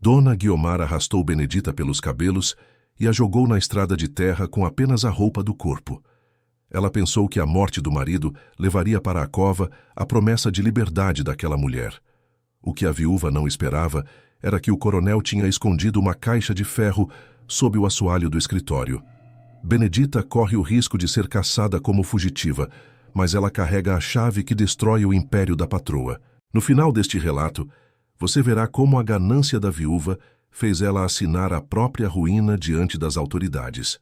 Dona Guiomar arrastou Benedita pelos cabelos e a jogou na estrada de terra com apenas a roupa do corpo. Ela pensou que a morte do marido levaria para a cova a promessa de liberdade daquela mulher. O que a viúva não esperava era que o coronel tinha escondido uma caixa de ferro sob o assoalho do escritório. Benedita corre o risco de ser caçada como fugitiva, mas ela carrega a chave que destrói o império da patroa. No final deste relato, você verá como a ganância da viúva fez ela assinar a própria ruína diante das autoridades.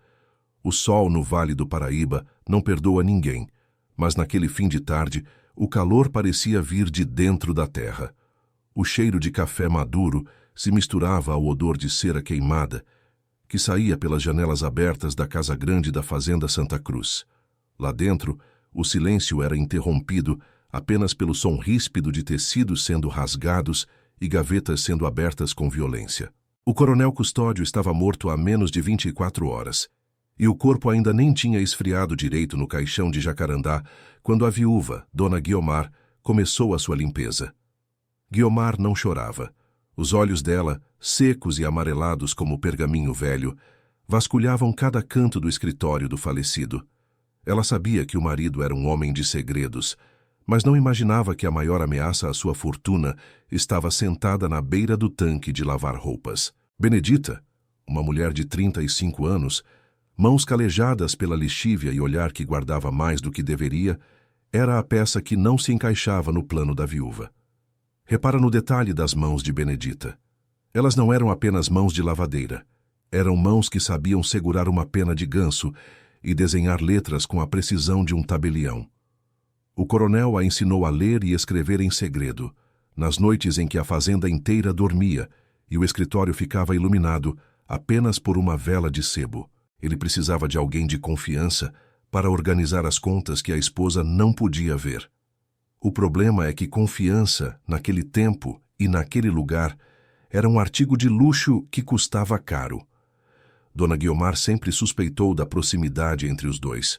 O sol no Vale do Paraíba não perdoa ninguém, mas naquele fim de tarde, o calor parecia vir de dentro da terra. O cheiro de café maduro se misturava ao odor de cera queimada, que saía pelas janelas abertas da casa grande da fazenda Santa Cruz. Lá dentro, o silêncio era interrompido apenas pelo som ríspido de tecidos sendo rasgados e gavetas sendo abertas com violência. O coronel Custódio estava morto há menos de 24 horas, e o corpo ainda nem tinha esfriado direito no caixão de jacarandá quando a viúva, Dona Guiomar, começou a sua limpeza. Guiomar não chorava. Os olhos dela, secos e amarelados como pergaminho velho, vasculhavam cada canto do escritório do falecido. Ela sabia que o marido era um homem de segredos, mas não imaginava que a maior ameaça à sua fortuna estava sentada na beira do tanque de lavar roupas. Benedita, uma mulher de 35 anos, mãos calejadas pela lexívia e olhar que guardava mais do que deveria, era a peça que não se encaixava no plano da viúva. Repara no detalhe das mãos de Benedita. Elas não eram apenas mãos de lavadeira. Eram mãos que sabiam segurar uma pena de ganso e desenhar letras com a precisão de um tabelião. O coronel a ensinou a ler e escrever em segredo, nas noites em que a fazenda inteira dormia e o escritório ficava iluminado apenas por uma vela de sebo. Ele precisava de alguém de confiança para organizar as contas que a esposa não podia ver. O problema é que confiança, naquele tempo e naquele lugar, era um artigo de luxo que custava caro. Dona Guiomar sempre suspeitou da proximidade entre os dois.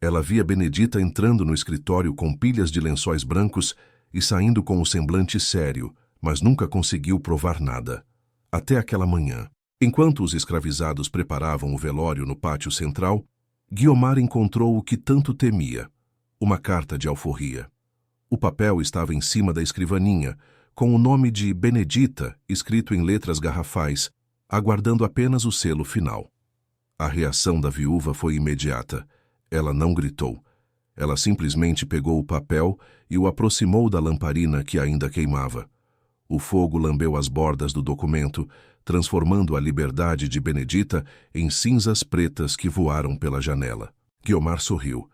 Ela via Benedita entrando no escritório com pilhas de lençóis brancos e saindo com o semblante sério, mas nunca conseguiu provar nada. Até aquela manhã. Enquanto os escravizados preparavam o velório no pátio central, Guiomar encontrou o que tanto temia, uma carta de alforria. O papel estava em cima da escrivaninha, com o nome de Benedita escrito em letras garrafais, aguardando apenas o selo final. A reação da viúva foi imediata. Ela não gritou. Ela simplesmente pegou o papel e o aproximou da lamparina que ainda queimava. O fogo lambeu as bordas do documento, transformando a liberdade de Benedita em cinzas pretas que voaram pela janela. Guiomar sorriu,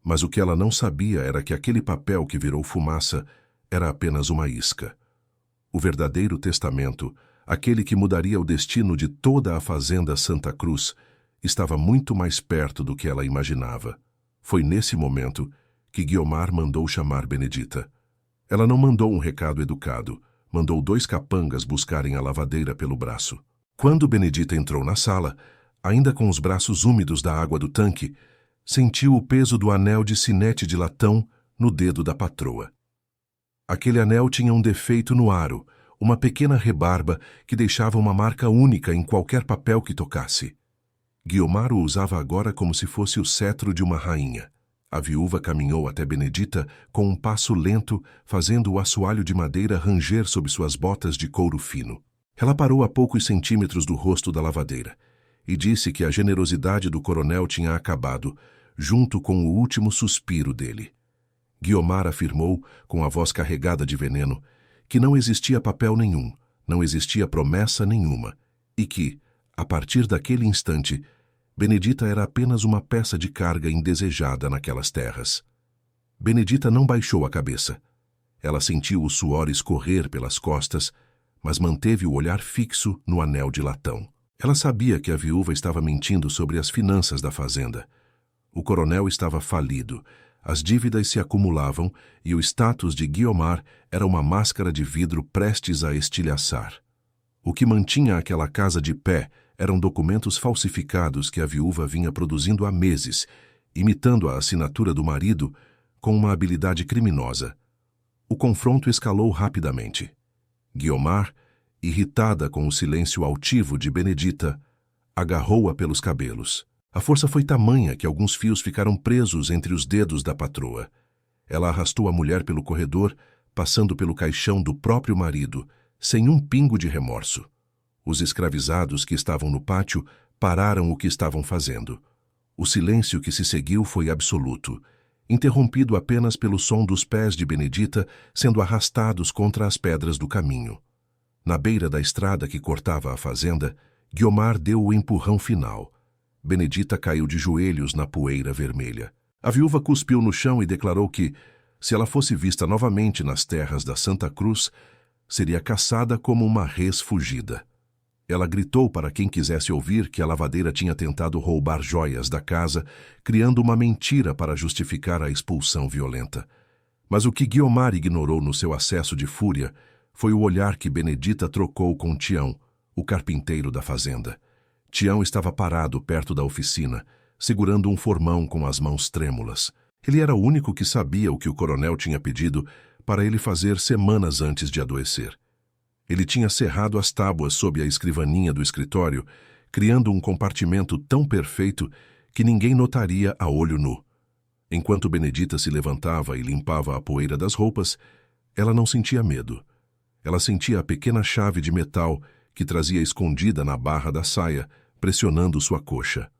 mas o que ela não sabia era que aquele papel que virou fumaça era apenas uma isca. O verdadeiro testamento, aquele que mudaria o destino de toda a fazenda Santa Cruz, estava muito mais perto do que ela imaginava. Foi nesse momento que Guiomar mandou chamar Benedita. Ela não mandou um recado educado, mandou 2 capangas buscarem a lavadeira pelo braço. Quando Benedita entrou na sala, ainda com os braços úmidos da água do tanque, sentiu o peso do anel de sinete de latão no dedo da patroa. Aquele anel tinha um defeito no aro, uma pequena rebarba que deixava uma marca única em qualquer papel que tocasse. Guiomar o usava agora como se fosse o cetro de uma rainha. A viúva caminhou até Benedita com um passo lento, fazendo o assoalho de madeira ranger sob suas botas de couro fino. Ela parou a poucos centímetros do rosto da lavadeira e disse que a generosidade do coronel tinha acabado, junto com o último suspiro dele. Guiomar afirmou, com a voz carregada de veneno, que não existia papel nenhum, não existia promessa nenhuma, e que, a partir daquele instante, Benedita era apenas uma peça de carga indesejada naquelas terras. Benedita não baixou a cabeça. Ela sentiu o suor escorrer pelas costas, mas manteve o olhar fixo no anel de latão. Ela sabia que a viúva estava mentindo sobre as finanças da fazenda. O coronel estava falido, as dívidas se acumulavam e o status de Guiomar era uma máscara de vidro prestes a estilhaçar. O que mantinha aquela casa de pé eram documentos falsificados que a viúva vinha produzindo há meses, imitando a assinatura do marido com uma habilidade criminosa. O confronto escalou rapidamente. Guiomar Irritada com o silêncio altivo de Benedita, agarrou-a pelos cabelos. A força foi tamanha que alguns fios ficaram presos entre os dedos da patroa. Ela arrastou a mulher pelo corredor, passando pelo caixão do próprio marido, sem um pingo de remorso. Os escravizados que estavam no pátio pararam o que estavam fazendo. O silêncio que se seguiu foi absoluto, interrompido apenas pelo som dos pés de Benedita sendo arrastados contra as pedras do caminho. Na beira da estrada que cortava a fazenda, Guiomar deu o empurrão final. Benedita caiu de joelhos na poeira vermelha. A viúva cuspiu no chão e declarou que, se ela fosse vista novamente nas terras da Santa Cruz, seria caçada como uma res fugida. Ela gritou para quem quisesse ouvir que a lavadeira tinha tentado roubar joias da casa, criando uma mentira para justificar a expulsão violenta. Mas o que Guiomar ignorou no seu acesso de fúria foi o olhar que Benedita trocou com Tião, o carpinteiro da fazenda. Tião estava parado perto da oficina, segurando um formão com as mãos trêmulas. Ele era o único que sabia o que o coronel tinha pedido para ele fazer semanas antes de adoecer. Ele tinha cerrado as tábuas sob a escrivaninha do escritório, criando um compartimento tão perfeito que ninguém notaria a olho nu. Enquanto Benedita se levantava e limpava a poeira das roupas, ela não sentia medo. Ela sentia a pequena chave de metal que trazia escondida na barra da saia, pressionando sua coxa.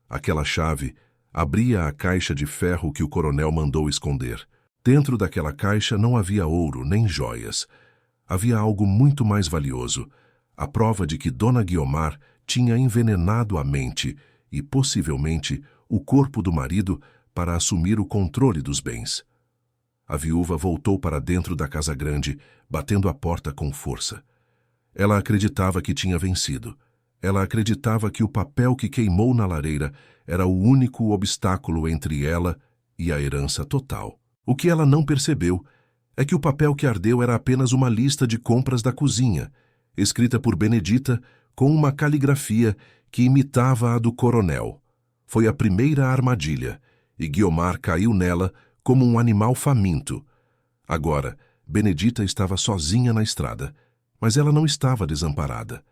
Aquela chave abria a caixa de ferro que o coronel mandou esconder. Dentro daquela caixa não havia ouro nem joias. Havia algo muito mais valioso, a prova de que Dona Guiomar tinha envenenado a mente e, possivelmente, o corpo do marido para assumir o controle dos bens. A viúva voltou para dentro da casa grande, batendo a porta com força. Ela acreditava que tinha vencido. Ela acreditava que o papel que queimou na lareira era o único obstáculo entre ela e a herança total. O que ela não percebeu é que o papel que ardeu era apenas uma lista de compras da cozinha, escrita por Benedita com uma caligrafia que imitava a do coronel. Foi a primeira armadilha, e Guiomar caiu nela como um animal faminto. Agora, Benedita estava sozinha na estrada, mas ela não estava desamparada.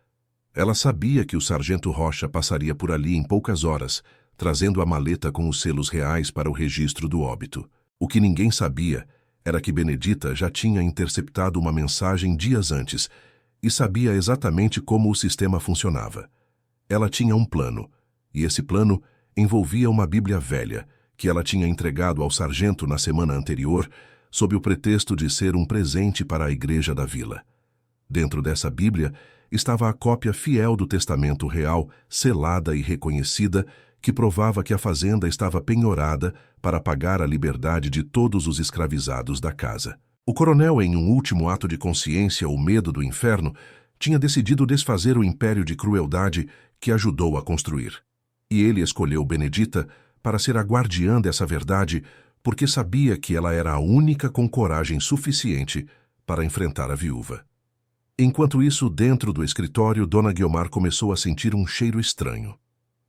Ela sabia que o sargento Rocha passaria por ali em poucas horas, trazendo a maleta com os selos reais para o registro do óbito. O que ninguém sabia era que Benedita já tinha interceptado uma mensagem dias antes e sabia exatamente como o sistema funcionava. Ela tinha um plano, e esse plano envolvia uma Bíblia velha, que ela tinha entregado ao sargento na semana anterior, sob o pretexto de ser um presente para a igreja da vila. Dentro dessa Bíblia estava a cópia fiel do testamento real, selada e reconhecida, que provava que a fazenda estava penhorada para pagar a liberdade de todos os escravizados da casa. O coronel, em um último ato de consciência ou medo do inferno, tinha decidido desfazer o império de crueldade que ajudou a construir. E ele escolheu Benedita para ser a guardiã dessa verdade, porque sabia que ela era a única com coragem suficiente para enfrentar a viúva. Enquanto isso, dentro do escritório, Dona Guiomar começou a sentir um cheiro estranho.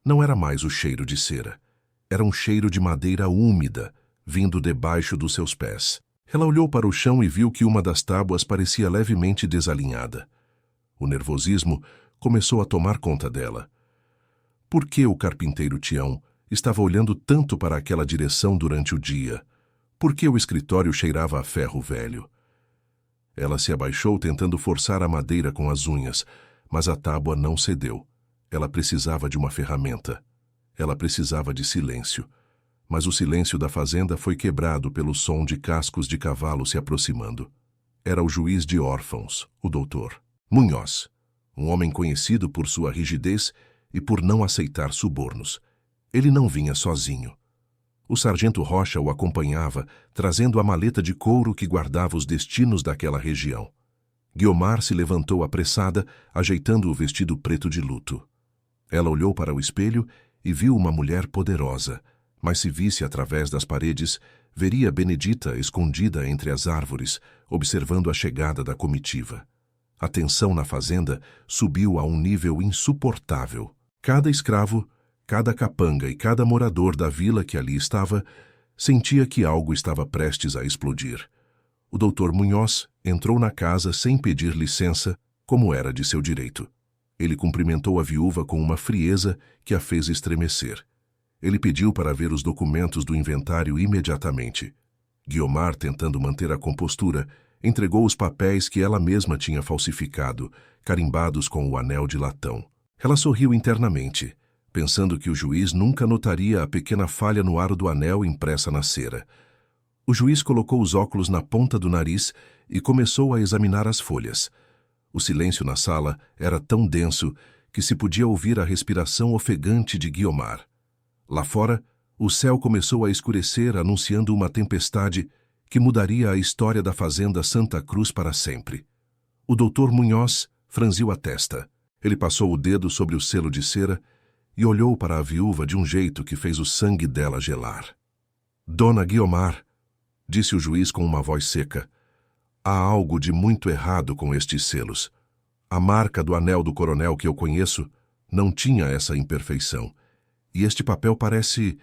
Não era mais o cheiro de cera. Era um cheiro de madeira úmida, vindo debaixo dos seus pés. Ela olhou para o chão e viu que uma das tábuas parecia levemente desalinhada. O nervosismo começou a tomar conta dela. Por que o carpinteiro Tião estava olhando tanto para aquela direção durante o dia? Por que o escritório cheirava a ferro velho? Ela se abaixou tentando forçar a madeira com as unhas, mas a tábua não cedeu. Ela precisava de uma ferramenta. Ela precisava de silêncio. Mas o silêncio da fazenda foi quebrado pelo som de cascos de cavalo se aproximando. Era o juiz de órfãos, o doutor Munhoz, um homem conhecido por sua rigidez e por não aceitar subornos. Ele não vinha sozinho. O sargento Rocha o acompanhava, trazendo a maleta de couro que guardava os destinos daquela região. Guiomar se levantou apressada, ajeitando o vestido preto de luto. Ela olhou para o espelho e viu uma mulher poderosa, mas se visse através das paredes, veria Benedita escondida entre as árvores, observando a chegada da comitiva. A tensão na fazenda subiu a um nível insuportável. Cada escravo, cada capanga e cada morador da vila que ali estava sentia que algo estava prestes a explodir. O doutor Munhoz entrou na casa sem pedir licença, como era de seu direito. Ele cumprimentou a viúva com uma frieza que a fez estremecer. Ele pediu para ver os documentos do inventário imediatamente. Guiomar, tentando manter a compostura, entregou os papéis que ela mesma tinha falsificado, carimbados com o anel de latão. Ela sorriu internamente, pensando que o juiz nunca notaria a pequena falha no aro do anel impressa na cera. O juiz colocou os óculos na ponta do nariz e começou a examinar as folhas. O silêncio na sala era tão denso que se podia ouvir a respiração ofegante de Guiomar. Lá fora, o céu começou a escurecer, anunciando uma tempestade que mudaria a história da fazenda Santa Cruz para sempre. O doutor Munhoz franziu a testa. Ele passou o dedo sobre o selo de cera e olhou para a viúva de um jeito que fez o sangue dela gelar. Dona Guiomar, disse o juiz com uma voz seca, há algo de muito errado com estes selos. A marca do anel do coronel que eu conheço não tinha essa imperfeição. E este papel parece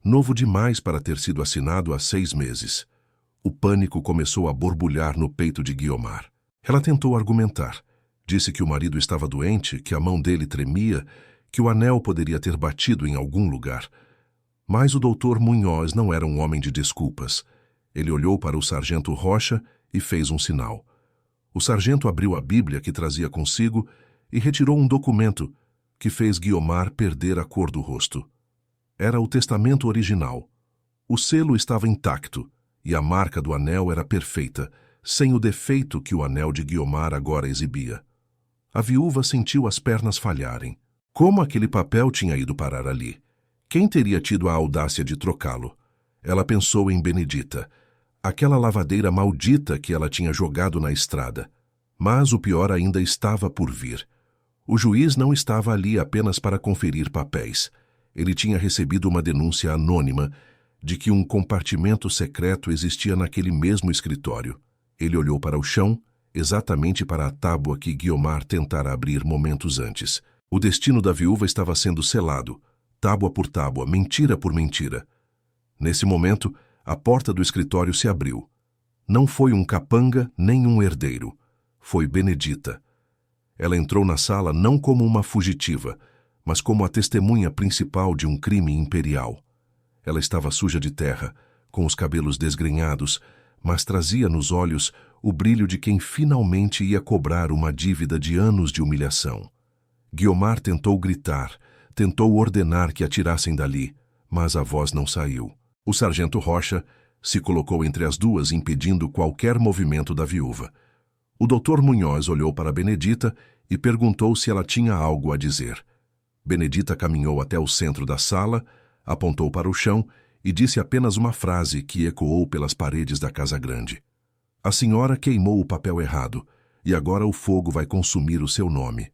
novo demais para ter sido assinado há 6 meses. O pânico começou a borbulhar no peito de Guiomar. Ela tentou argumentar. Disse que o marido estava doente, que a mão dele tremia, que o anel poderia ter batido em algum lugar. Mas o doutor Munhoz não era um homem de desculpas. Ele olhou para o sargento Rocha e fez um sinal. O sargento abriu a Bíblia que trazia consigo e retirou um documento que fez Guiomar perder a cor do rosto. Era o testamento original. O selo estava intacto e a marca do anel era perfeita, sem o defeito que o anel de Guiomar agora exibia. A viúva sentiu as pernas falharem. Como aquele papel tinha ido parar ali? Quem teria tido a audácia de trocá-lo? Ela pensou em Benedita, aquela lavadeira maldita que ela tinha jogado na estrada. Mas o pior ainda estava por vir. O juiz não estava ali apenas para conferir papéis. Ele tinha recebido uma denúncia anônima de que um compartimento secreto existia naquele mesmo escritório. Ele olhou para o chão, exatamente para a tábua que Guiomar tentara abrir momentos antes. O destino da viúva estava sendo selado, tábua por tábua, mentira por mentira. Nesse momento, a porta do escritório se abriu. Não foi um capanga nem um herdeiro. Foi Benedita. Ela entrou na sala não como uma fugitiva, mas como a testemunha principal de um crime imperial. Ela estava suja de terra, com os cabelos desgrenhados, mas trazia nos olhos o brilho de quem finalmente ia cobrar uma dívida de anos de humilhação. Guiomar tentou gritar, tentou ordenar que a tirassem dali, mas a voz não saiu. O sargento Rocha se colocou entre as duas, impedindo qualquer movimento da viúva. O doutor Munhoz olhou para Benedita e perguntou se ela tinha algo a dizer. Benedita caminhou até o centro da sala, apontou para o chão e disse apenas uma frase que ecoou pelas paredes da casa grande. A senhora queimou o papel errado, e agora o fogo vai consumir o seu nome.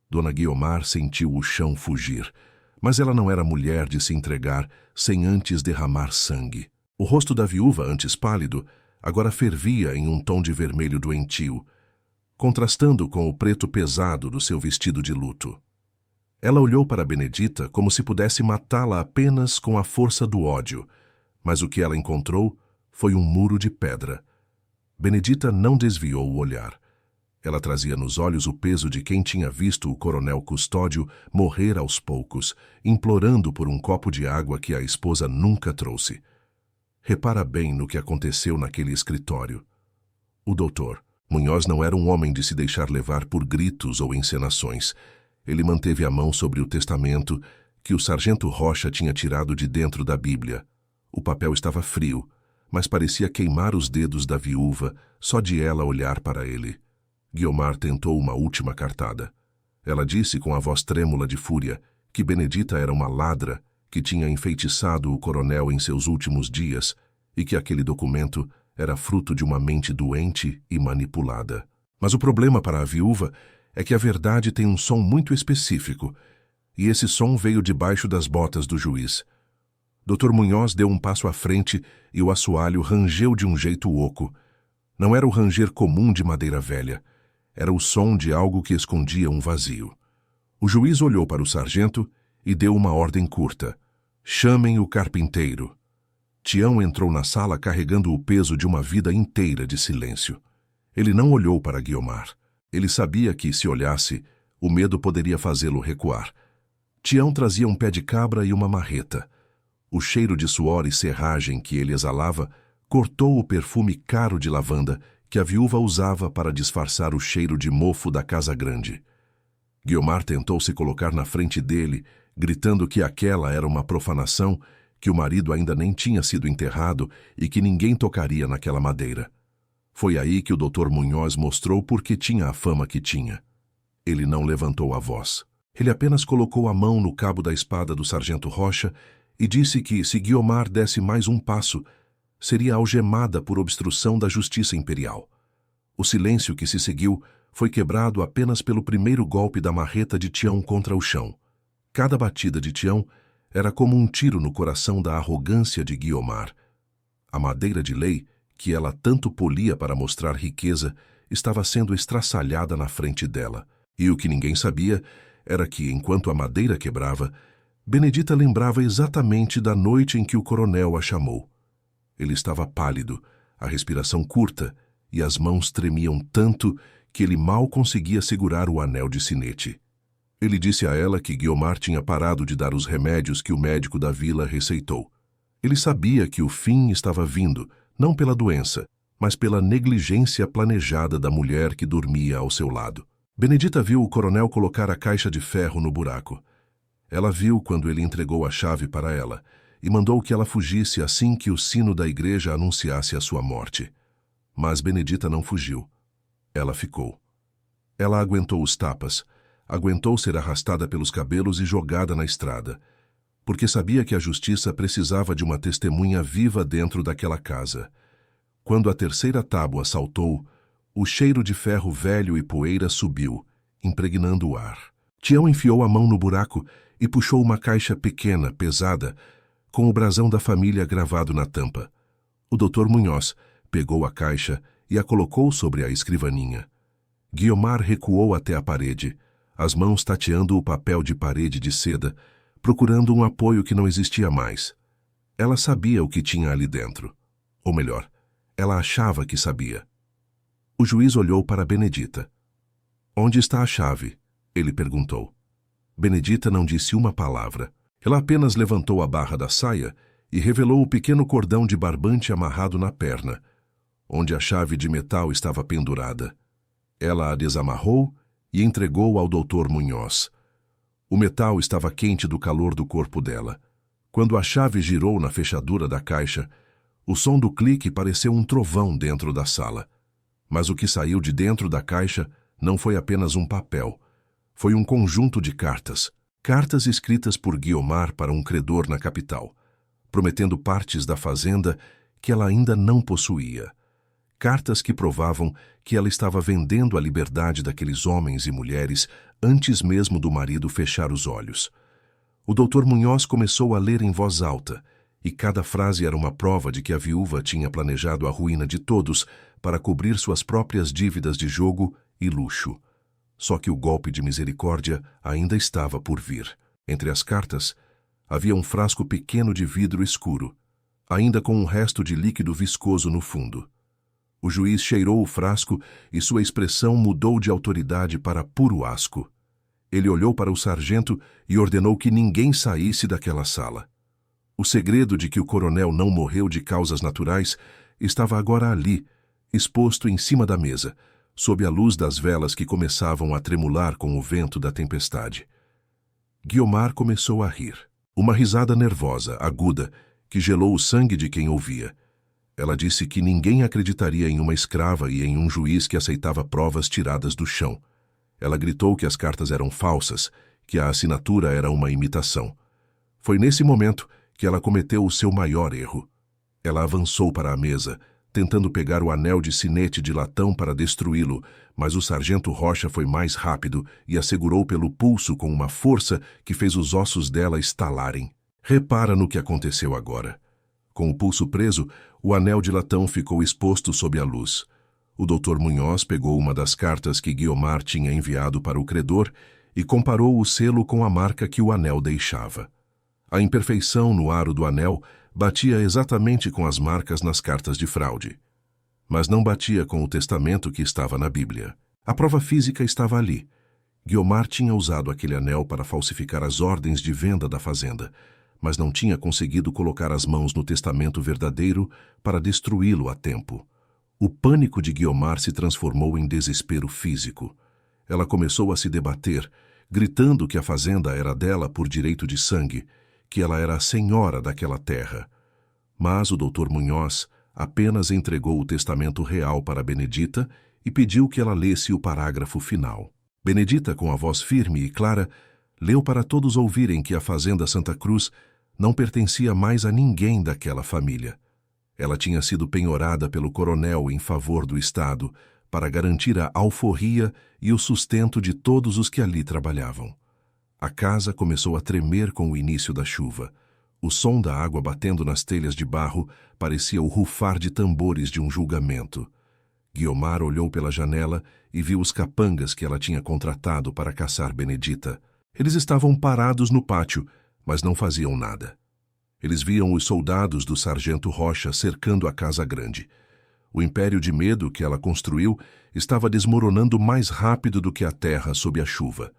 Dona Guiomar sentiu o chão fugir, mas ela não era mulher de se entregar sem antes derramar sangue. O rosto da viúva, antes pálido, agora fervia em um tom de vermelho doentio, contrastando com o preto pesado do seu vestido de luto. Ela olhou para Benedita como se pudesse matá-la apenas com a força do ódio, mas o que ela encontrou foi um muro de pedra. Benedita não desviou o olhar. Ela trazia nos olhos o peso de quem tinha visto o coronel Custódio morrer aos poucos, implorando por um copo de água que a esposa nunca trouxe. Repara bem no que aconteceu naquele escritório. O doutor Munhoz não era um homem de se deixar levar por gritos ou encenações. Ele manteve a mão sobre o testamento que o sargento Rocha tinha tirado de dentro da Bíblia. O papel estava frio, mas parecia queimar os dedos da viúva só de ela olhar para ele. Guiomar tentou uma última cartada. Ela disse com a voz trêmula de fúria que Benedita era uma ladra que tinha enfeitiçado o coronel em seus últimos dias e que aquele documento era fruto de uma mente doente e manipulada. Mas o problema para a viúva é que a verdade tem um som muito específico, e esse som veio debaixo das botas do juiz. Dr. Munhoz deu um passo à frente e o assoalho rangeu de um jeito oco. Não era o ranger comum de madeira velha. Era o som de algo que escondia um vazio. O juiz olhou para o sargento e deu uma ordem curta. Chamem o carpinteiro. Tião entrou na sala carregando o peso de uma vida inteira de silêncio. Ele não olhou para Guiomar. Ele sabia que, se olhasse, o medo poderia fazê-lo recuar. Tião trazia um pé de cabra e uma marreta. O cheiro de suor e serragem que ele exalava cortou o perfume caro de lavanda que a viúva usava para disfarçar o cheiro de mofo da casa grande. Guiomar tentou se colocar na frente dele, gritando que aquela era uma profanação, que o marido ainda nem tinha sido enterrado e que ninguém tocaria naquela madeira. Foi aí que o Dr. Munhoz mostrou por que tinha a fama que tinha. Ele não levantou a voz. Ele apenas colocou a mão no cabo da espada do sargento Rocha e disse que, se Guiomar desse mais um passo, seria algemada por obstrução da justiça imperial. O silêncio que se seguiu foi quebrado apenas pelo primeiro golpe da marreta de Tião contra o chão. Cada batida de Tião era como um tiro no coração da arrogância de Guiomar. A madeira de lei, que ela tanto polia para mostrar riqueza, estava sendo estraçalhada na frente dela. E o que ninguém sabia era que, enquanto a madeira quebrava, Benedita lembrava exatamente da noite em que o coronel a chamou. Ele estava pálido, a respiração curta, e as mãos tremiam tanto que ele mal conseguia segurar o anel de sinete. Ele disse a ela que Guiomar tinha parado de dar os remédios que o médico da vila receitou. Ele sabia que o fim estava vindo, não pela doença, mas pela negligência planejada da mulher que dormia ao seu lado. Benedita viu o coronel colocar a caixa de ferro no buraco. Ela viu quando ele entregou a chave para ela e mandou que ela fugisse assim que o sino da igreja anunciasse a sua morte. Mas Benedita não fugiu. Ela ficou. Ela aguentou os tapas, aguentou ser arrastada pelos cabelos e jogada na estrada, porque sabia que a justiça precisava de uma testemunha viva dentro daquela casa. Quando a terceira tábua saltou, o cheiro de ferro velho e poeira subiu, impregnando o ar. Tião enfiou a mão no buraco e puxou uma caixa pequena, pesada, com o brasão da família gravado na tampa. O Dr. Munhoz pegou a caixa e a colocou sobre a escrivaninha. Guiomar recuou até a parede, as mãos tateando o papel de parede de seda, procurando um apoio que não existia mais. Ela sabia o que tinha ali dentro. Ou melhor, ela achava que sabia. O juiz olhou para Benedita. "Onde está a chave?" ele perguntou. Benedita não disse uma palavra. Ela apenas levantou a barra da saia e revelou o pequeno cordão de barbante amarrado na perna, onde a chave de metal estava pendurada. Ela a desamarrou e entregou ao Dr. Munhoz. O metal estava quente do calor do corpo dela. Quando a chave girou na fechadura da caixa, o som do clique pareceu um trovão dentro da sala. Mas o que saiu de dentro da caixa não foi apenas um papel. Foi um conjunto de cartas. Cartas escritas por Guiomar para um credor na capital, prometendo partes da fazenda que ela ainda não possuía. Cartas que provavam que ela estava vendendo a liberdade daqueles homens e mulheres antes mesmo do marido fechar os olhos. O Dr. Munhoz começou a ler em voz alta, e cada frase era uma prova de que a viúva tinha planejado a ruína de todos para cobrir suas próprias dívidas de jogo e luxo. Só que o golpe de misericórdia ainda estava por vir. Entre as cartas, havia um frasco pequeno de vidro escuro, ainda com um resto de líquido viscoso no fundo. O juiz cheirou o frasco e sua expressão mudou de autoridade para puro asco. Ele olhou para o sargento e ordenou que ninguém saísse daquela sala. O segredo de que o coronel não morreu de causas naturais estava agora ali, exposto em cima da mesa, sob a luz das velas que começavam a tremular com o vento da tempestade. Guiomar começou a rir. Uma risada nervosa, aguda, que gelou o sangue de quem ouvia. Ela disse que ninguém acreditaria em uma escrava e em um juiz que aceitava provas tiradas do chão. Ela gritou que as cartas eram falsas, que a assinatura era uma imitação. Foi nesse momento que ela cometeu o seu maior erro. Ela avançou para a mesa, tentando pegar o anel de sinete de latão para destruí-lo, mas o sargento Rocha foi mais rápido e a segurou pelo pulso com uma força que fez os ossos dela estalarem. Repara no que aconteceu agora. Com o pulso preso, o anel de latão ficou exposto sob a luz. O Dr. Munhoz pegou uma das cartas que Guiomar tinha enviado para o credor e comparou o selo com a marca que o anel deixava. A imperfeição no aro do anel batia exatamente com as marcas nas cartas de fraude. Mas não batia com o testamento que estava na Bíblia. A prova física estava ali. Guiomar tinha usado aquele anel para falsificar as ordens de venda da fazenda, mas não tinha conseguido colocar as mãos no testamento verdadeiro para destruí-lo a tempo. O pânico de Guiomar se transformou em desespero físico. Ela começou a se debater, gritando que a fazenda era dela por direito de sangue, que ela era a senhora daquela terra. Mas o Dr. Munhoz apenas entregou o testamento real para Benedita e pediu que ela lesse o parágrafo final. Benedita, com a voz firme e clara, leu para todos ouvirem que a fazenda Santa Cruz não pertencia mais a ninguém daquela família. Ela tinha sido penhorada pelo coronel em favor do Estado para garantir a alforria e o sustento de todos os que ali trabalhavam. A casa começou a tremer com o início da chuva. O som da água batendo nas telhas de barro parecia o rufar de tambores de um julgamento. Guiomar olhou pela janela e viu os capangas que ela tinha contratado para caçar Benedita. Eles estavam parados no pátio, mas não faziam nada. Eles viam os soldados do sargento Rocha cercando a casa grande. O império de medo que ela construiu estava desmoronando mais rápido do que a terra sob a chuva.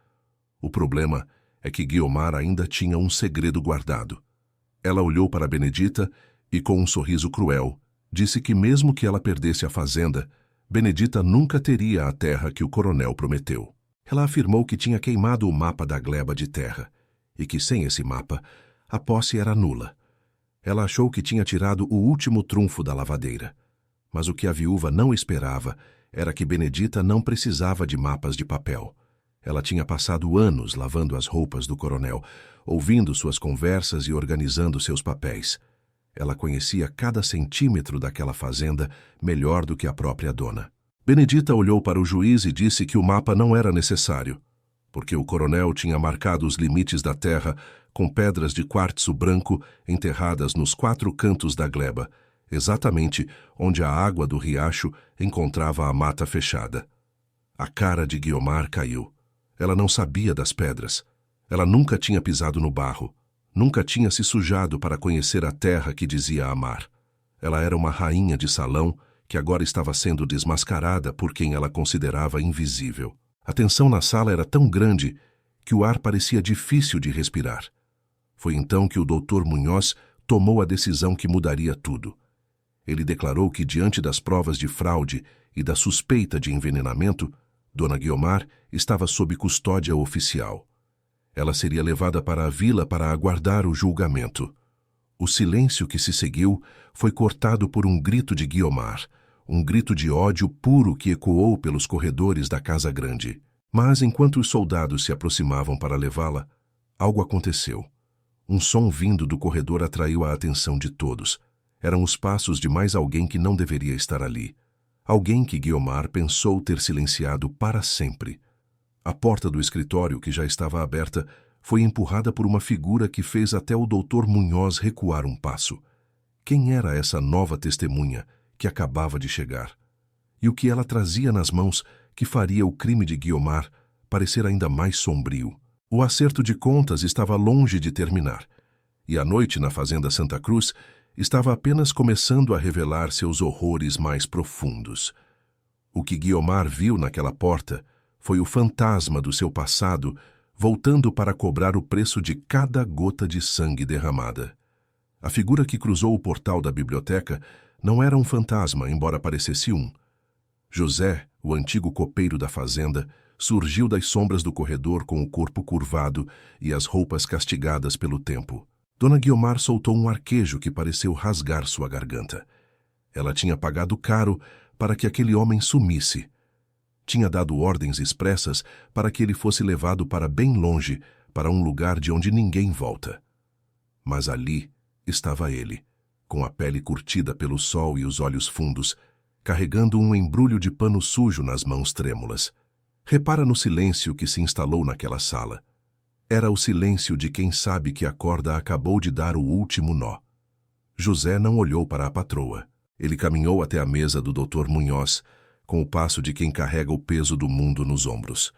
O problema é que Guiomar ainda tinha um segredo guardado. Ela olhou para Benedita e, com um sorriso cruel, disse que mesmo que ela perdesse a fazenda, Benedita nunca teria a terra que o coronel prometeu. Ela afirmou que tinha queimado o mapa da gleba de terra e que, sem esse mapa, a posse era nula. Ela achou que tinha tirado o último trunfo da lavadeira. Mas o que a viúva não esperava era que Benedita não precisava de mapas de papel. Ela tinha passado anos lavando as roupas do coronel, ouvindo suas conversas e organizando seus papéis. Ela conhecia cada centímetro daquela fazenda melhor do que a própria dona. Benedita olhou para o juiz e disse que o mapa não era necessário, porque o coronel tinha marcado os limites da terra com pedras de quartzo branco enterradas nos 4 cantos da gleba, exatamente onde a água do riacho encontrava a mata fechada. A cara de Guiomar caiu. Ela não sabia das pedras. Ela nunca tinha pisado no barro. Nunca tinha se sujado para conhecer a terra que dizia amar. Ela era uma rainha de salão que agora estava sendo desmascarada por quem ela considerava invisível. A tensão na sala era tão grande que o ar parecia difícil de respirar. Foi então que o Dr. Munhoz tomou a decisão que mudaria tudo. Ele declarou que, diante das provas de fraude e da suspeita de envenenamento, Dona Guiomar estava sob custódia oficial. Ela seria levada para a vila para aguardar o julgamento. O silêncio que se seguiu foi cortado por um grito de Guiomar, um grito de ódio puro que ecoou pelos corredores da casa grande. Mas, enquanto os soldados se aproximavam para levá-la, algo aconteceu. Um som vindo do corredor atraiu a atenção de todos. Eram os passos de mais alguém que não deveria estar ali. Alguém que Guiomar pensou ter silenciado para sempre. A porta do escritório, que já estava aberta, foi empurrada por uma figura que fez até o Dr. Munhoz recuar um passo. Quem era essa nova testemunha que acabava de chegar? E o que ela trazia nas mãos que faria o crime de Guiomar parecer ainda mais sombrio? O acerto de contas estava longe de terminar, e a noite na fazenda Santa Cruz estava apenas começando a revelar seus horrores mais profundos. O que Guiomar viu naquela porta foi o fantasma do seu passado voltando para cobrar o preço de cada gota de sangue derramada. A figura que cruzou o portal da biblioteca não era um fantasma, embora parecesse um. José, o antigo copeiro da fazenda, surgiu das sombras do corredor com o corpo curvado e as roupas castigadas pelo tempo. Dona Guiomar soltou um arquejo que pareceu rasgar sua garganta. Ela tinha pagado caro para que aquele homem sumisse. Tinha dado ordens expressas para que ele fosse levado para bem longe, para um lugar de onde ninguém volta. Mas ali estava ele, com a pele curtida pelo sol e os olhos fundos, carregando um embrulho de pano sujo nas mãos trêmulas. Repara no silêncio que se instalou naquela sala. Era o silêncio de quem sabe que a corda acabou de dar o último nó. José não olhou para a patroa. Ele caminhou até a mesa do Dr. Munhoz, com o passo de quem carrega o peso do mundo nos ombros.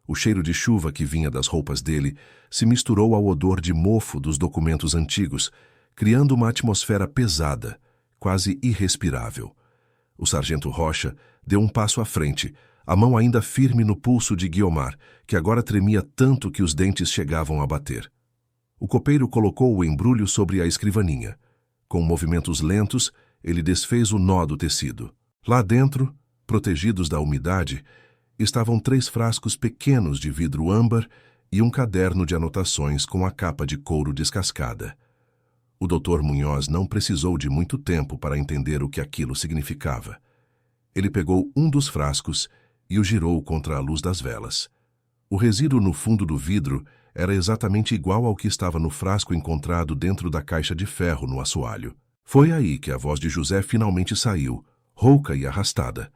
O cheiro de chuva que vinha das roupas dele se misturou ao odor de mofo dos documentos antigos, criando uma atmosfera pesada, quase irrespirável. O sargento Rocha deu um passo à frente, a mão ainda firme no pulso de Guiomar, que agora tremia tanto que os dentes chegavam a bater. O copeiro colocou o embrulho sobre a escrivaninha. Com movimentos lentos, ele desfez o nó do tecido. Lá dentro, protegidos da umidade, estavam 3 frascos pequenos de vidro âmbar e um caderno de anotações com a capa de couro descascada. O Dr. Munhoz não precisou de muito tempo para entender o que aquilo significava. Ele pegou um dos frascos e o girou contra a luz das velas. O resíduo no fundo do vidro era exatamente igual ao que estava no frasco encontrado dentro da caixa de ferro no assoalho. Foi aí que a voz de José finalmente saiu, rouca e arrastada,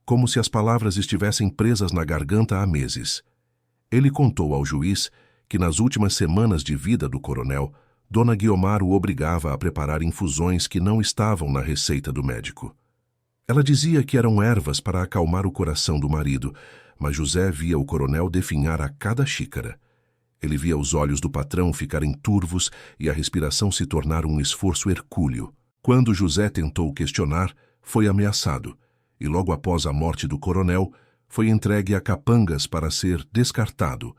como se as palavras estivessem presas na garganta há meses. Ele contou ao juiz que nas últimas semanas de vida do coronel, Dona Guiomar o obrigava a preparar infusões que não estavam na receita do médico. Ela dizia que eram ervas para acalmar o coração do marido, mas José via o coronel definhar a cada xícara. Ele via os olhos do patrão ficarem turvos e a respiração se tornar um esforço hercúleo. Quando José tentou questionar, foi ameaçado, e logo após a morte do coronel, foi entregue a capangas para ser descartado.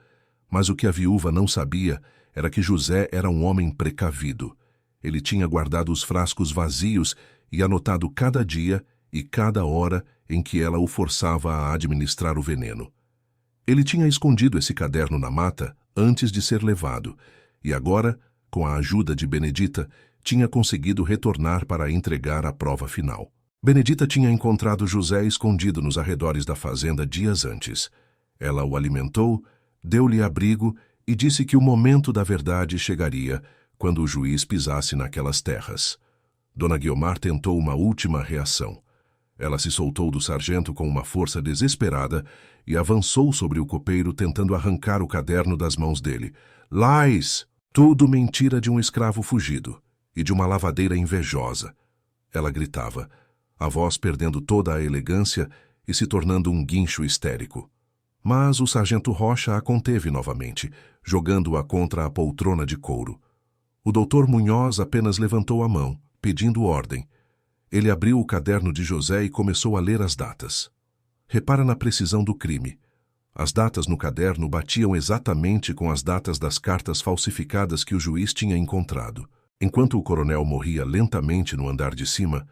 Mas o que a viúva não sabia era que José era um homem precavido. Ele tinha guardado os frascos vazios e anotado cada dia e cada hora em que ela o forçava a administrar o veneno. Ele tinha escondido esse caderno na mata antes de ser levado, e agora, com a ajuda de Benedita, tinha conseguido retornar para entregar a prova final. Benedita tinha encontrado José escondido nos arredores da fazenda dias antes. Ela o alimentou, deu-lhe abrigo e disse que o momento da verdade chegaria quando o juiz pisasse naquelas terras. Dona Guiomar tentou uma última reação. Ela se soltou do sargento com uma força desesperada e avançou sobre o copeiro tentando arrancar o caderno das mãos dele. Lais! Tudo mentira de um escravo fugido e de uma lavadeira invejosa. Ela gritava, a voz perdendo toda a elegância e se tornando um guincho histérico. Mas o sargento Rocha a conteve novamente, jogando-a contra a poltrona de couro. O Dr. Munhoz apenas levantou a mão, pedindo ordem. Ele abriu o caderno de José e começou a ler as datas. Repara na precisão do crime. As datas no caderno batiam exatamente com as datas das cartas falsificadas que o juiz tinha encontrado. Enquanto o coronel morria lentamente no andar de cima,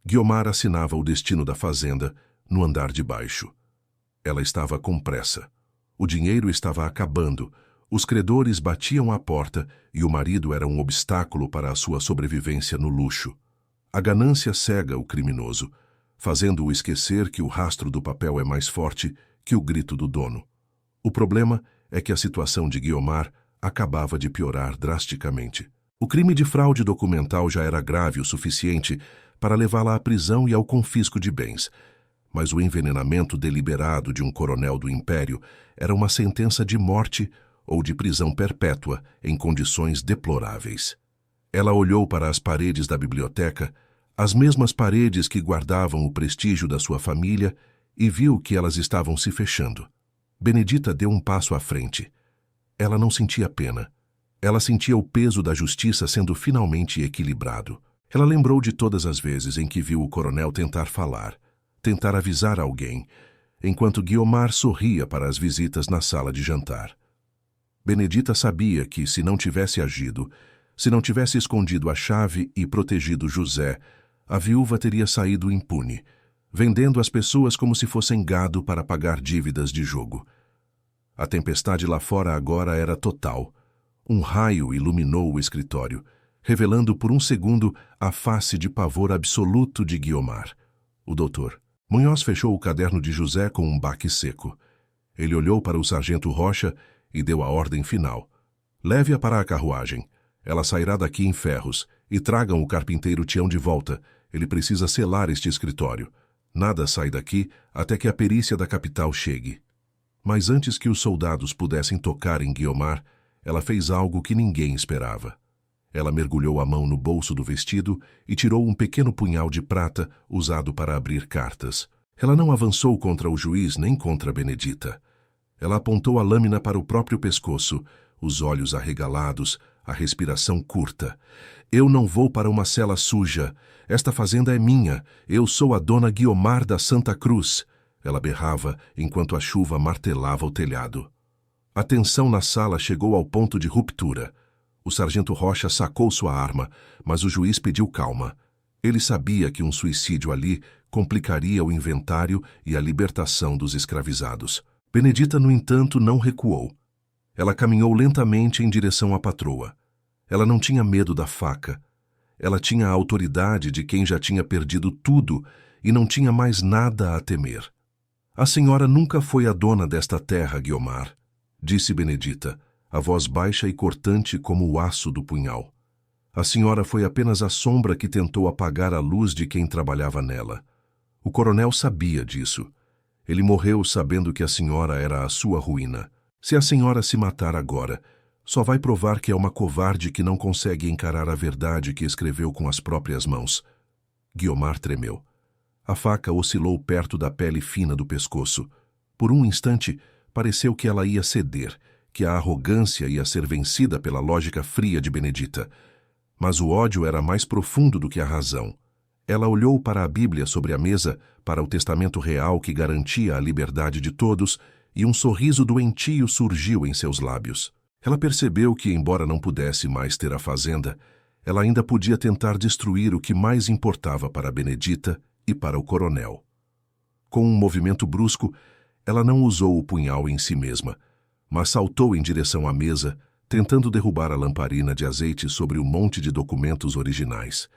Guiomar assinava o destino da fazenda no andar de baixo. Ela estava com pressa. O dinheiro estava acabando, os credores batiam à porta e o marido era um obstáculo para a sua sobrevivência no luxo. A ganância cega o criminoso, fazendo-o esquecer que o rastro do papel é mais forte que o grito do dono. O problema é que a situação de Guiomar acabava de piorar drasticamente. O crime de fraude documental já era grave o suficiente para levá-la à prisão e ao confisco de bens, mas o envenenamento deliberado de um coronel do Império era uma sentença de morte ou de prisão perpétua em condições deploráveis. Ela olhou para as paredes da biblioteca, as mesmas paredes que guardavam o prestígio da sua família, e viu que elas estavam se fechando. Benedita deu um passo à frente. Ela não sentia pena. Ela sentia o peso da justiça sendo finalmente equilibrado. Ela lembrou de todas as vezes em que viu o coronel tentar falar, tentar avisar alguém, enquanto Guiomar sorria para as visitas na sala de jantar. Benedita sabia que, se não tivesse agido, se não tivesse escondido a chave e protegido José, a viúva teria saído impune, vendendo as pessoas como se fossem gado para pagar dívidas de jogo. A tempestade lá fora agora era total. Um raio iluminou o escritório, revelando por um segundo a face de pavor absoluto de Guiomar. O doutor Munhoz fechou o caderno de José com um baque seco. Ele olhou para o sargento Rocha e deu a ordem final. Leve-a para a carruagem. Ela sairá daqui em ferros, e tragam o carpinteiro Tião de volta. Ele precisa selar este escritório. Nada sai daqui até que a perícia da capital chegue. Mas antes que os soldados pudessem tocar em Guiomar, ela fez algo que ninguém esperava. Ela mergulhou a mão no bolso do vestido e tirou um pequeno punhal de prata usado para abrir cartas. Ela não avançou contra o juiz nem contra Benedita. Ela apontou a lâmina para o próprio pescoço, os olhos arregalados, a respiração curta. Eu não vou para uma cela suja. Esta fazenda é minha. Eu sou a dona Guiomar da Santa Cruz. ela berrava enquanto a chuva martelava o telhado. A tensão na sala chegou ao ponto de ruptura. O sargento Rocha sacou sua arma, mas o juiz pediu calma. Ele sabia que um suicídio ali complicaria o inventário e a libertação dos escravizados. Benedita, no entanto, não recuou. Ela caminhou lentamente em direção à patroa. Ela não tinha medo da faca. Ela tinha a autoridade de quem já tinha perdido tudo e não tinha mais nada a temer. A senhora nunca foi a dona desta terra, Guiomar, disse Benedita, a voz baixa e cortante como o aço do punhal. A senhora foi apenas a sombra que tentou apagar a luz de quem trabalhava nela. O coronel sabia disso. Ele morreu sabendo que a senhora era a sua ruína. Se a senhora se matar agora, só vai provar que é uma covarde que não consegue encarar a verdade que escreveu com as próprias mãos. Guiomar tremeu. A faca oscilou perto da pele fina do pescoço. Por um instante, pareceu que ela ia ceder, que a arrogância ia ser vencida pela lógica fria de Benedita. Mas o ódio era mais profundo do que a razão. Ela olhou para a Bíblia sobre a mesa, para o testamento real que garantia a liberdade de todos, e um sorriso doentio surgiu em seus lábios. Ela percebeu que, embora não pudesse mais ter a fazenda, ela ainda podia tentar destruir o que mais importava para Benedita e para o coronel. Com um movimento brusco, ela não usou o punhal em si mesma, mas saltou em direção à mesa, tentando derrubar a lamparina de azeite sobre o monte de documentos originais.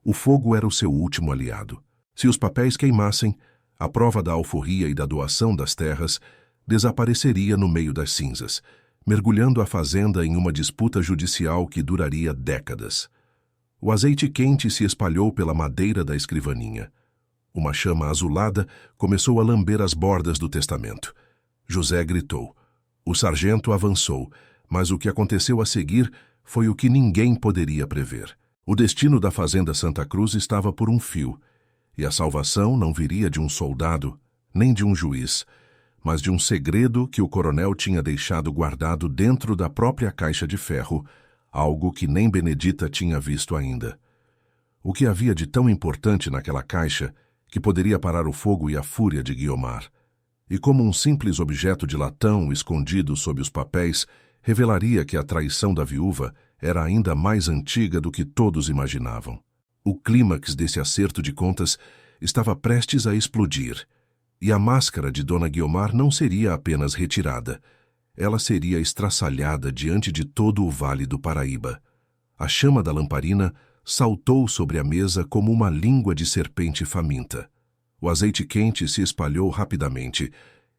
O fogo era o seu último aliado. Se os papéis queimassem, a prova da alforria e da doação das terras desapareceria no meio das cinzas, mergulhando a fazenda em uma disputa judicial que duraria décadas. O azeite quente se espalhou pela madeira da escrivaninha. Uma chama azulada começou a lamber as bordas do testamento. José gritou. O sargento avançou, mas o que aconteceu a seguir foi o que ninguém poderia prever. O destino da fazenda Santa Cruz estava por um fio, e a salvação não viria de um soldado, nem de um juiz, mas de um segredo que o coronel tinha deixado guardado dentro da própria caixa de ferro, algo que nem Benedita tinha visto ainda. O que havia de tão importante naquela caixa que poderia parar o fogo e a fúria de Guiomar? E como um simples objeto de latão escondido sob os papéis, revelaria que a traição da viúva era ainda mais antiga do que todos imaginavam. O clímax desse acerto de contas estava prestes a explodir, e a máscara de Dona Guiomar não seria apenas retirada, ela seria estraçalhada diante de todo o Vale do Paraíba. A chama da lamparina saltou sobre a mesa como uma língua de serpente faminta. O azeite quente se espalhou rapidamente,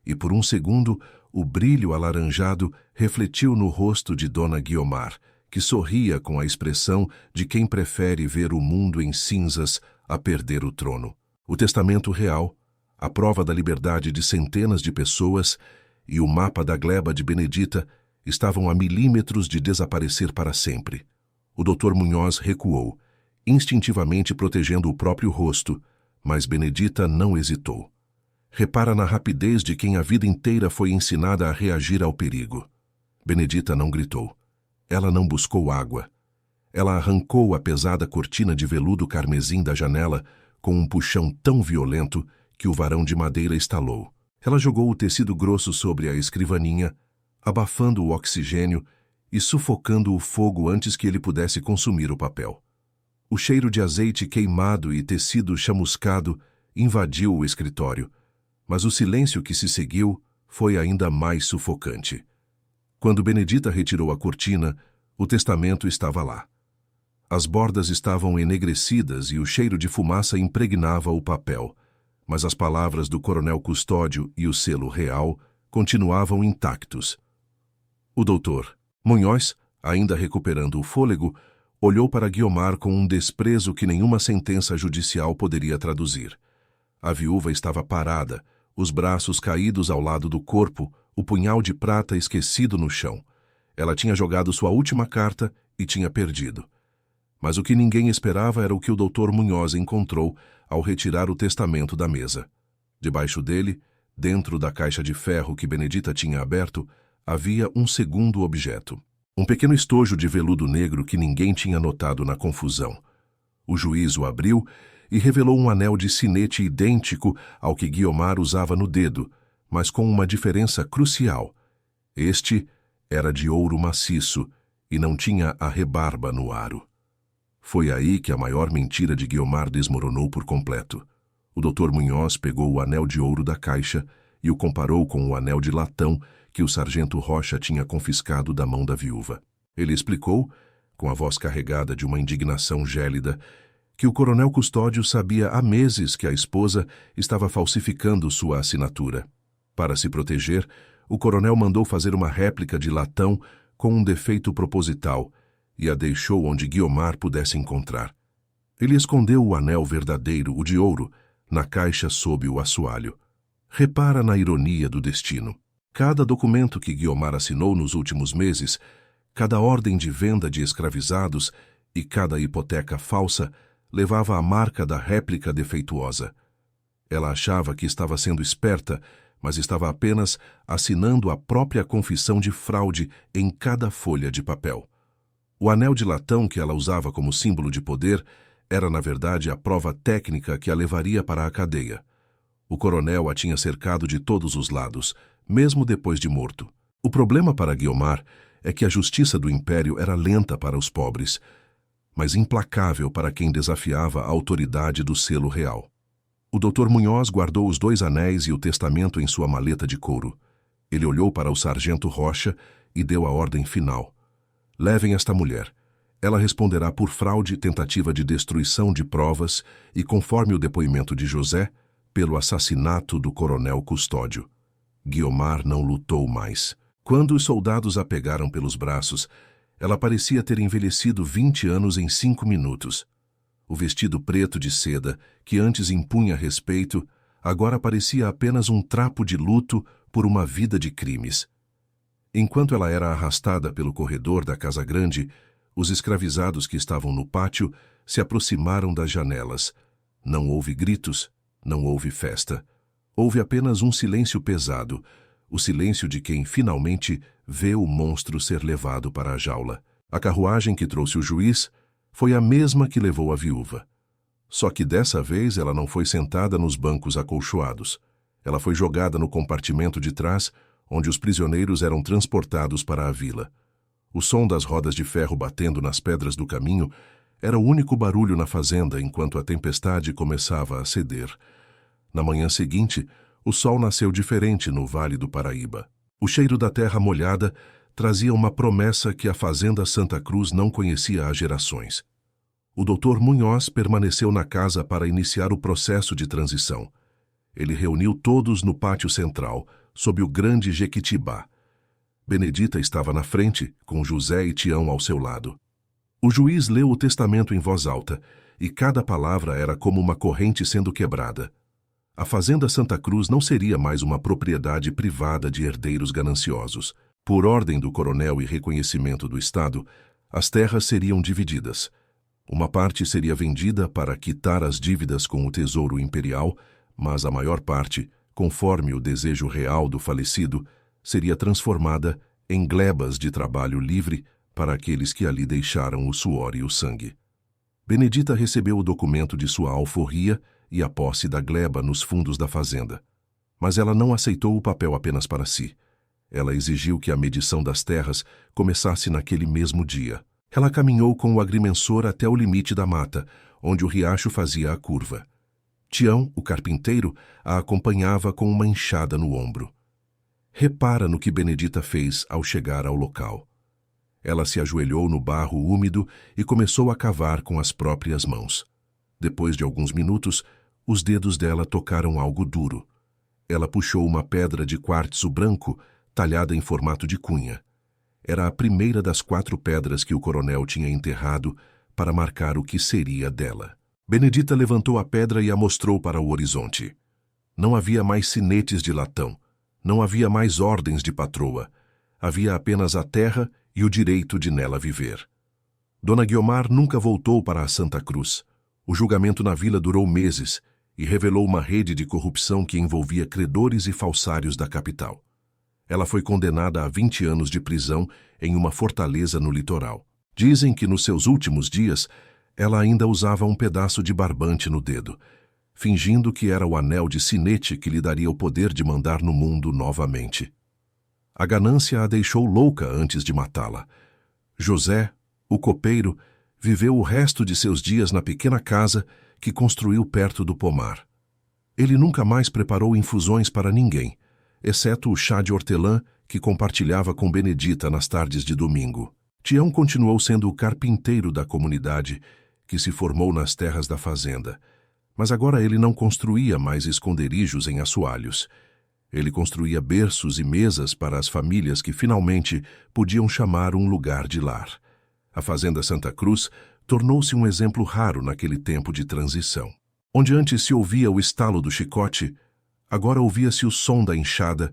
e por um segundo o brilho alaranjado refletiu no rosto de Dona Guiomar, que sorria com a expressão de quem prefere ver o mundo em cinzas a perder o trono. O testamento real, a prova da liberdade de centenas de pessoas e o mapa da gleba de Benedita estavam a milímetros de desaparecer para sempre. O Dr. Munhoz recuou, instintivamente protegendo o próprio rosto, mas Benedita não hesitou. Repara na rapidez de quem a vida inteira foi ensinada a reagir ao perigo. Benedita não gritou. Ela não buscou água. Ela arrancou a pesada cortina de veludo carmesim da janela com um puxão tão violento que o varão de madeira estalou. Ela jogou o tecido grosso sobre a escrivaninha, abafando o oxigênio e sufocando o fogo antes que ele pudesse consumir o papel. O cheiro de azeite queimado e tecido chamuscado invadiu o escritório, mas o silêncio que se seguiu foi ainda mais sufocante. Quando Benedita retirou a cortina, o testamento estava lá. As bordas estavam enegrecidas e o cheiro de fumaça impregnava o papel, mas as palavras do coronel Custódio e o selo real continuavam intactos. O doutor Munhoz, ainda recuperando o fôlego, olhou para Guiomar com um desprezo que nenhuma sentença judicial poderia traduzir. A viúva estava parada, os braços caídos ao lado do corpo, o punhal de prata esquecido no chão. Ela tinha jogado sua última carta e tinha perdido. Mas o que ninguém esperava era o que o Dr. Munhoz encontrou ao retirar o testamento da mesa. Debaixo dele, dentro da caixa de ferro que Benedita tinha aberto, havia um segundo objeto. Um pequeno estojo de veludo negro que ninguém tinha notado na confusão. O juiz o abriu e revelou um anel de sinete idêntico ao que Guiomar usava no dedo, mas com uma diferença crucial. Este era de ouro maciço e não tinha a rebarba no aro. Foi aí que a maior mentira de Guiomar desmoronou por completo. O Dr. Munhoz pegou o anel de ouro da caixa e o comparou com o anel de latão que o sargento Rocha tinha confiscado da mão da viúva. Ele explicou, com a voz carregada de uma indignação gélida, que o coronel Custódio sabia há meses que a esposa estava falsificando sua assinatura. Para se proteger, o coronel mandou fazer uma réplica de latão com um defeito proposital e a deixou onde Guiomar pudesse encontrar. Ele escondeu o anel verdadeiro, o de ouro, na caixa sob o assoalho. Repara na ironia do destino. Cada documento que Guiomar assinou nos últimos meses, cada ordem de venda de escravizados e cada hipoteca falsa levava a marca da réplica defeituosa. Ela achava que estava sendo esperta, mas estava apenas assinando a própria confissão de fraude em cada folha de papel. O anel de latão que ela usava como símbolo de poder era, na verdade, a prova técnica que a levaria para a cadeia. O coronel a tinha cercado de todos os lados, mesmo depois de morto. O problema para Guiomar é que a justiça do império era lenta para os pobres, mas implacável para quem desafiava a autoridade do selo real. O Dr. Munhoz guardou os 2 anéis e o testamento em sua maleta de couro. Ele olhou para o sargento Rocha e deu a ordem final. Levem esta mulher. Ela responderá por fraude, tentativa de destruição de provas e, conforme o depoimento de José, pelo assassinato do coronel Custódio. Guiomar não lutou mais. Quando os soldados a pegaram pelos braços, ela parecia ter envelhecido 20 anos em 5 minutos. O vestido preto de seda, que antes impunha respeito, agora parecia apenas um trapo de luto por uma vida de crimes. Enquanto ela era arrastada pelo corredor da Casa Grande, os escravizados que estavam no pátio se aproximaram das janelas. Não houve gritos, não houve festa. Houve apenas um silêncio pesado, o silêncio de quem finalmente vê o monstro ser levado para a jaula. A carruagem que trouxe o juiz foi a mesma que levou a viúva. Só que dessa vez ela não foi sentada nos bancos acolchoados. Ela foi jogada no compartimento de trás, onde os prisioneiros eram transportados para a vila. O som das rodas de ferro batendo nas pedras do caminho era o único barulho na fazenda enquanto a tempestade começava a ceder. Na manhã seguinte, o sol nasceu diferente no Vale do Paraíba. O cheiro da terra molhada trazia uma promessa que a fazenda Santa Cruz não conhecia há gerações. O Dr. Munhoz permaneceu na casa para iniciar o processo de transição. Ele reuniu todos no pátio central, sob o grande jequitibá. Benedita estava na frente, com José e Tião ao seu lado. O juiz leu o testamento em voz alta, e cada palavra era como uma corrente sendo quebrada. A fazenda Santa Cruz não seria mais uma propriedade privada de herdeiros gananciosos. Por ordem do coronel e reconhecimento do Estado, as terras seriam divididas. Uma parte seria vendida para quitar as dívidas com o Tesouro Imperial, mas a maior parte, conforme o desejo real do falecido, seria transformada em glebas de trabalho livre para aqueles que ali deixaram o suor e o sangue. Benedita recebeu o documento de sua alforria e a posse da gleba nos fundos da fazenda. Mas ela não aceitou o papel apenas para si. Ela exigiu que a medição das terras começasse naquele mesmo dia. Ela caminhou com o agrimensor até o limite da mata, onde o riacho fazia a curva. Tião, o carpinteiro, a acompanhava com uma enxada no ombro. Repara no que Benedita fez ao chegar ao local. Ela se ajoelhou no barro úmido e começou a cavar com as próprias mãos. Depois de alguns minutos, os dedos dela tocaram algo duro. Ela puxou uma pedra de quartzo branco, talhada em formato de cunha. Era a primeira das 4 pedras que o coronel tinha enterrado para marcar o que seria dela. Benedita levantou a pedra e a mostrou para o horizonte. Não havia mais sinetes de latão. Não havia mais ordens de patroa. Havia apenas a terra e o direito de nela viver. Dona Guiomar nunca voltou para a Santa Cruz. O julgamento na vila durou meses e revelou uma rede de corrupção que envolvia credores e falsários da capital. Ela foi condenada a 20 anos de prisão em uma fortaleza no litoral. Dizem que nos seus últimos dias ela ainda usava um pedaço de barbante no dedo, fingindo que era o anel de sinete que lhe daria o poder de mandar no mundo novamente. A ganância a deixou louca antes de matá-la. José, o copeiro, viveu o resto de seus dias na pequena casa que construiu perto do pomar. Ele nunca mais preparou infusões para ninguém, exceto o chá de hortelã que compartilhava com Benedita nas tardes de domingo. Tião continuou sendo o carpinteiro da comunidade, que se formou nas terras da fazenda. Mas agora ele não construía mais esconderijos em assoalhos. Ele construía berços e mesas para as famílias que finalmente podiam chamar um lugar de lar. A Fazenda Santa Cruz tornou-se um exemplo raro naquele tempo de transição. Onde antes se ouvia o estalo do chicote, agora ouvia-se o som da enxada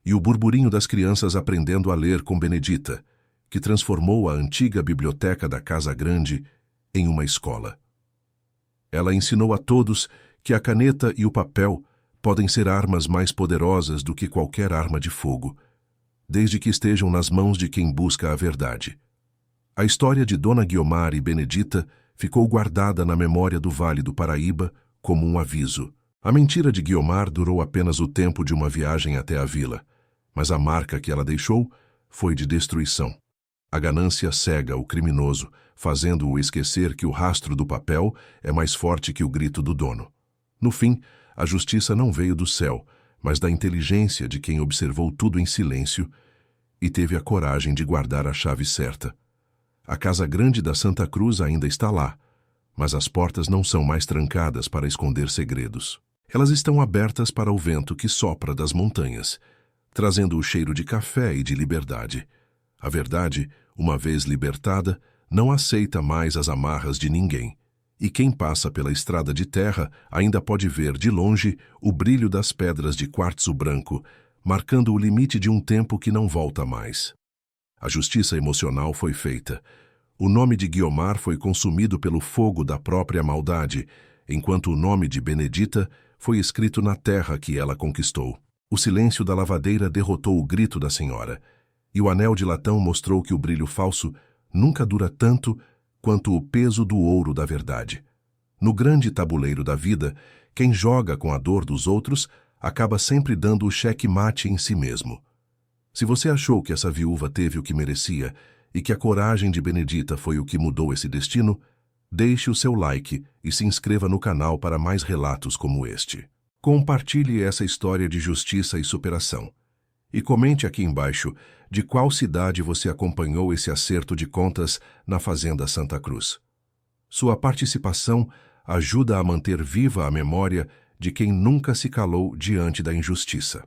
e o burburinho das crianças aprendendo a ler com Benedita, que transformou a antiga biblioteca da Casa Grande em uma escola. Ela ensinou a todos que a caneta e o papel podem ser armas mais poderosas do que qualquer arma de fogo, desde que estejam nas mãos de quem busca a verdade. A história de Dona Guiomar e Benedita ficou guardada na memória do Vale do Paraíba como um aviso. A mentira de Guiomar durou apenas o tempo de uma viagem até a vila, mas a marca que ela deixou foi de destruição. A ganância cega o criminoso, fazendo-o esquecer que o rastro do papel é mais forte que o grito do dono. No fim, a justiça não veio do céu, mas da inteligência de quem observou tudo em silêncio e teve a coragem de guardar a chave certa. A Casa Grande da Santa Cruz ainda está lá, mas as portas não são mais trancadas para esconder segredos. Elas estão abertas para o vento que sopra das montanhas, trazendo o cheiro de café e de liberdade. A verdade, uma vez libertada, não aceita mais as amarras de ninguém, e quem passa pela estrada de terra ainda pode ver de longe o brilho das pedras de quartzo branco, marcando o limite de um tempo que não volta mais. A justiça emocional foi feita. O nome de Guiomar foi consumido pelo fogo da própria maldade, enquanto o nome de Benedita foi escrito na terra que ela conquistou. O silêncio da lavadeira derrotou o grito da senhora, e o anel de latão mostrou que o brilho falso nunca dura tanto quanto o peso do ouro da verdade. No grande tabuleiro da vida, quem joga com a dor dos outros acaba sempre dando o cheque-mate em si mesmo. Se você achou que essa viúva teve o que merecia e que a coragem de Benedita foi o que mudou esse destino, deixe o seu like e se inscreva no canal para mais relatos como este. Compartilhe essa história de justiça e superação. E comente aqui embaixo de qual cidade você acompanhou esse acerto de contas na Fazenda Santa Cruz. Sua participação ajuda a manter viva a memória de quem nunca se calou diante da injustiça.